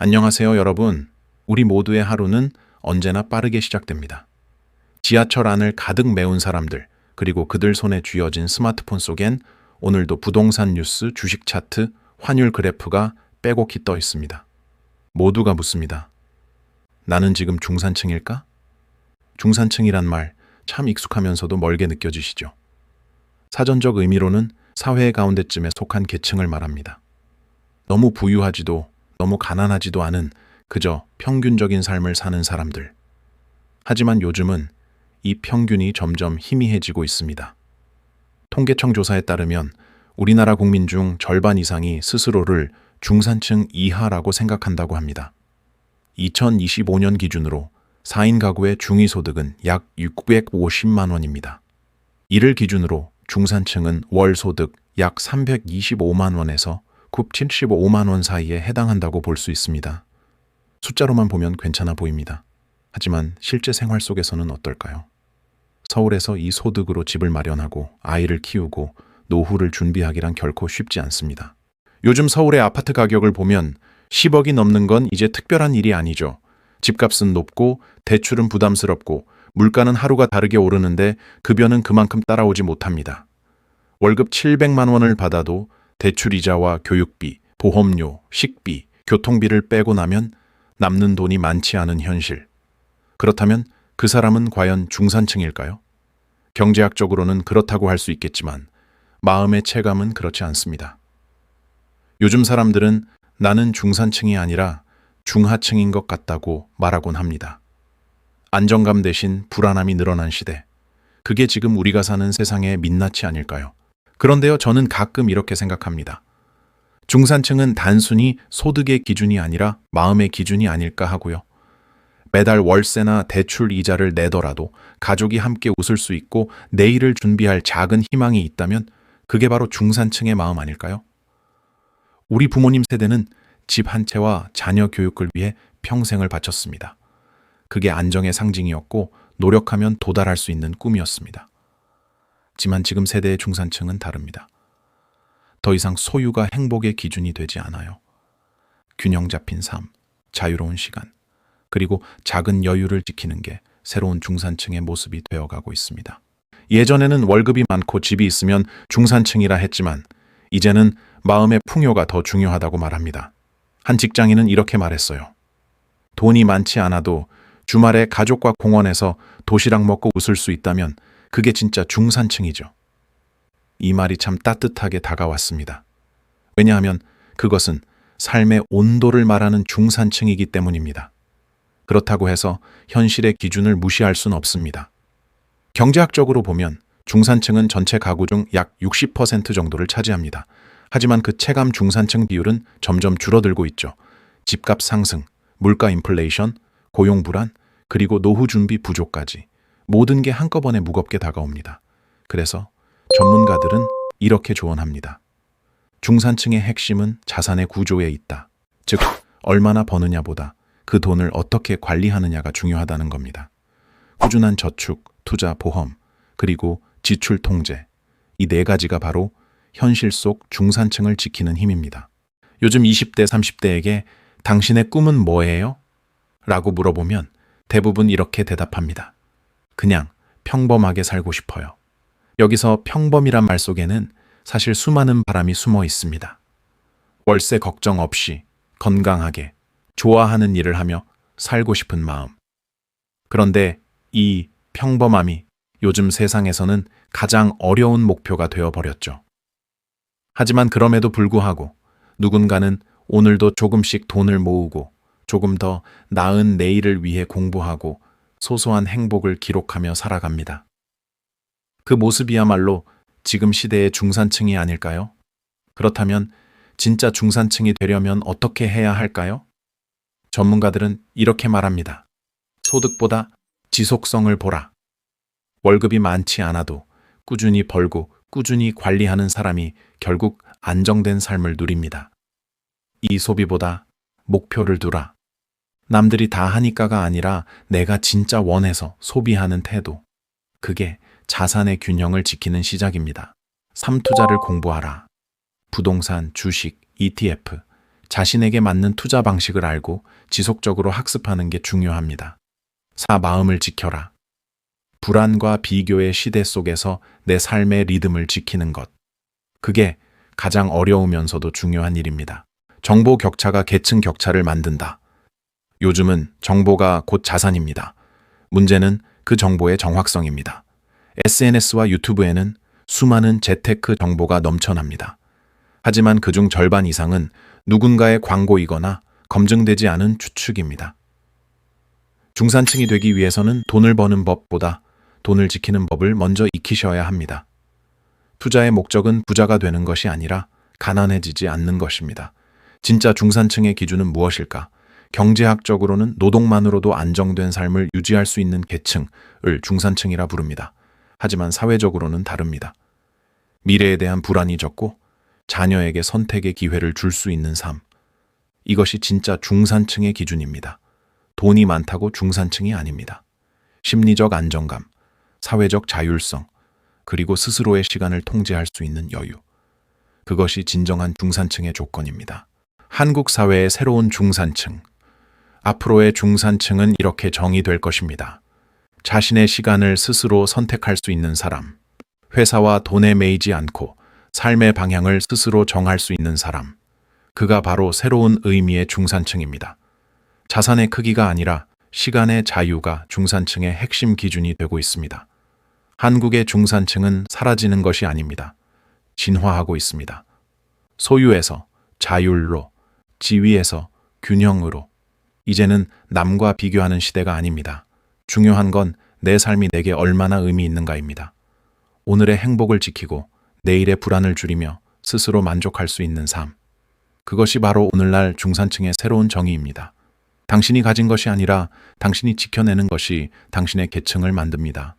안녕하세요, 여러분. 우리 모두의 하루는 언제나 빠르게 시작됩니다. 지하철 안을 가득 메운 사람들, 그리고 그들 손에 쥐어진 스마트폰 속엔 오늘도 부동산 뉴스, 주식 차트, 환율 그래프가 빼곡히 떠 있습니다. 모두가 묻습니다. 나는 지금 중산층일까? 중산층이란 말 참 익숙하면서도 멀게 느껴지시죠? 사전적 의미로는 사회 가운데쯤에 속한 계층을 말합니다. 너무 부유하지도 너무 가난하지도 않은 그저 평균적인 삶을 사는 사람들. 하지만 요즘은 이 평균이 점점 희미해지고 있습니다. 통계청 조사에 따르면 우리나라 국민 중 절반 이상이 스스로를 중산층 이하라고 생각한다고 합니다. 2025년 기준으로 4인 가구의 중위소득은 약 650만 원입니다. 이를 기준으로 중산층은 월 소득 약 325만 원에서 975만 원 사이에 해당한다고 볼 수 있습니다. 숫자로만 보면 괜찮아 보입니다. 하지만 실제 생활 속에서는 어떨까요? 서울에서 이 소득으로 집을 마련하고 아이를 키우고 노후를 준비하기란 결코 쉽지 않습니다. 요즘 서울의 아파트 가격을 보면 10억이 넘는 건 이제 특별한 일이 아니죠. 집값은 높고 대출은 부담스럽고 물가는 하루가 다르게 오르는데 급여는 그만큼 따라오지 못합니다. 월급 700만 원을 받아도 대출 이자와 교육비, 보험료, 식비, 교통비를 빼고 나면 남는 돈이 많지 않은 현실. 그렇다면 그 사람은 과연 중산층일까요? 경제학적으로는 그렇다고 할 수 있겠지만 마음의 체감은 그렇지 않습니다. 요즘 사람들은 나는 중산층이 아니라 중하층인 것 같다고 말하곤 합니다. 안정감 대신 불안함이 늘어난 시대. 그게 지금 우리가 사는 세상의 민낯이 아닐까요? 그런데요, 저는 가끔 이렇게 생각합니다. 중산층은 단순히 소득의 기준이 아니라 마음의 기준이 아닐까 하고요. 매달 월세나 대출 이자를 내더라도 가족이 함께 웃을 수 있고 내일을 준비할 작은 희망이 있다면 그게 바로 중산층의 마음 아닐까요? 우리 부모님 세대는 집 한 채와 자녀 교육을 위해 평생을 바쳤습니다. 그게 안정의 상징이었고 노력하면 도달할 수 있는 꿈이었습니다. 하지만 지금 세대의 중산층은 다릅니다. 더 이상 소유가 행복의 기준이 되지 않아요. 균형 잡힌 삶, 자유로운 시간, 그리고 작은 여유를 지키는 게 새로운 중산층의 모습이 되어가고 있습니다. 예전에는 월급이 많고 집이 있으면 중산층이라 했지만 이제는 마음의 풍요가 더 중요하다고 말합니다. 한 직장인은 이렇게 말했어요. 돈이 많지 않아도 주말에 가족과 공원에서 도시락 먹고 웃을 수 있다면 그게 진짜 중산층이죠. 이 말이 참 따뜻하게 다가왔습니다. 왜냐하면 그것은 삶의 온도를 말하는 중산층이기 때문입니다. 그렇다고 해서 현실의 기준을 무시할 수는 없습니다. 경제학적으로 보면 중산층은 전체 가구 중 약 60% 정도를 차지합니다. 하지만 그 체감 중산층 비율은 점점 줄어들고 있죠. 집값 상승, 물가 인플레이션, 고용 불안, 그리고 노후 준비 부족까지 모든 게 한꺼번에 무겁게 다가옵니다. 그래서 전문가들은 이렇게 조언합니다. 중산층의 핵심은 자산의 구조에 있다. 즉, 얼마나 버느냐보다 그 돈을 어떻게 관리하느냐가 중요하다는 겁니다. 꾸준한 저축, 투자, 보험, 그리고 지출 통제. 이 네 가지가 바로 현실 속 중산층을 지키는 힘입니다. 요즘 20대, 30대에게 당신의 꿈은 뭐예요? 라고 물어보면 대부분 이렇게 대답합니다. 그냥 평범하게 살고 싶어요. 여기서 평범이란 말 속에는 사실 수많은 바람이 숨어 있습니다. 월세 걱정 없이 건강하게 좋아하는 일을 하며 살고 싶은 마음. 그런데 이 평범함이 요즘 세상에서는 가장 어려운 목표가 되어버렸죠. 하지만 그럼에도 불구하고 누군가는 오늘도 조금씩 돈을 모으고 조금 더 나은 내일을 위해 공부하고 소소한 행복을 기록하며 살아갑니다. 그 모습이야말로 지금 시대의 중산층이 아닐까요? 그렇다면 진짜 중산층이 되려면 어떻게 해야 할까요? 전문가들은 이렇게 말합니다. 소득보다 지속성을 보라. 월급이 많지 않아도 꾸준히 벌고 꾸준히 관리하는 사람이 결국 안정된 삶을 누립니다. 이 소비보다 목표를 두라. 남들이 다 하니까가 아니라 내가 진짜 원해서 소비하는 태도. 그게 자산의 균형을 지키는 시작입니다. 삶 투자를 공부하라. 부동산, 주식, ETF, 자신에게 맞는 투자 방식을 알고 지속적으로 학습하는 게 중요합니다. 4. 마음을 지켜라. 불안과 비교의 시대 속에서 내 삶의 리듬을 지키는 것. 그게 가장 어려우면서도 중요한 일입니다. 정보 격차가 계층 격차를 만든다. 요즘은 정보가 곧 자산입니다. 문제는 그 정보의 정확성입니다. SNS와 유튜브에는 수많은 재테크 정보가 넘쳐납니다. 하지만 그중 절반 이상은 누군가의 광고이거나 검증되지 않은 추측입니다. 중산층이 되기 위해서는 돈을 버는 법보다 돈을 지키는 법을 먼저 익히셔야 합니다. 투자의 목적은 부자가 되는 것이 아니라 가난해지지 않는 것입니다. 진짜 중산층의 기준은 무엇일까? 경제학적으로는 노동만으로도 안정된 삶을 유지할 수 있는 계층을 중산층이라 부릅니다. 하지만 사회적으로는 다릅니다. 미래에 대한 불안이 적고 자녀에게 선택의 기회를 줄 수 있는 삶. 이것이 진짜 중산층의 기준입니다. 돈이 많다고 중산층이 아닙니다. 심리적 안정감, 사회적 자율성, 그리고 스스로의 시간을 통제할 수 있는 여유. 그것이 진정한 중산층의 조건입니다. 한국 사회의 새로운 중산층. 앞으로의 중산층은 이렇게 정의될 것입니다. 자신의 시간을 스스로 선택할 수 있는 사람. 회사와 돈에 매이지 않고 삶의 방향을 스스로 정할 수 있는 사람. 그가 바로 새로운 의미의 중산층입니다. 자산의 크기가 아니라 시간의 자유가 중산층의 핵심 기준이 되고 있습니다. 한국의 중산층은 사라지는 것이 아닙니다. 진화하고 있습니다. 소유에서 자율로, 지위에서 균형으로. 이제는 남과 비교하는 시대가 아닙니다. 중요한 건 내 삶이 내게 얼마나 의미 있는가입니다. 오늘의 행복을 지키고 내일의 불안을 줄이며 스스로 만족할 수 있는 삶. 그것이 바로 오늘날 중산층의 새로운 정의입니다. 당신이 가진 것이 아니라 당신이 지켜내는 것이 당신의 계층을 만듭니다.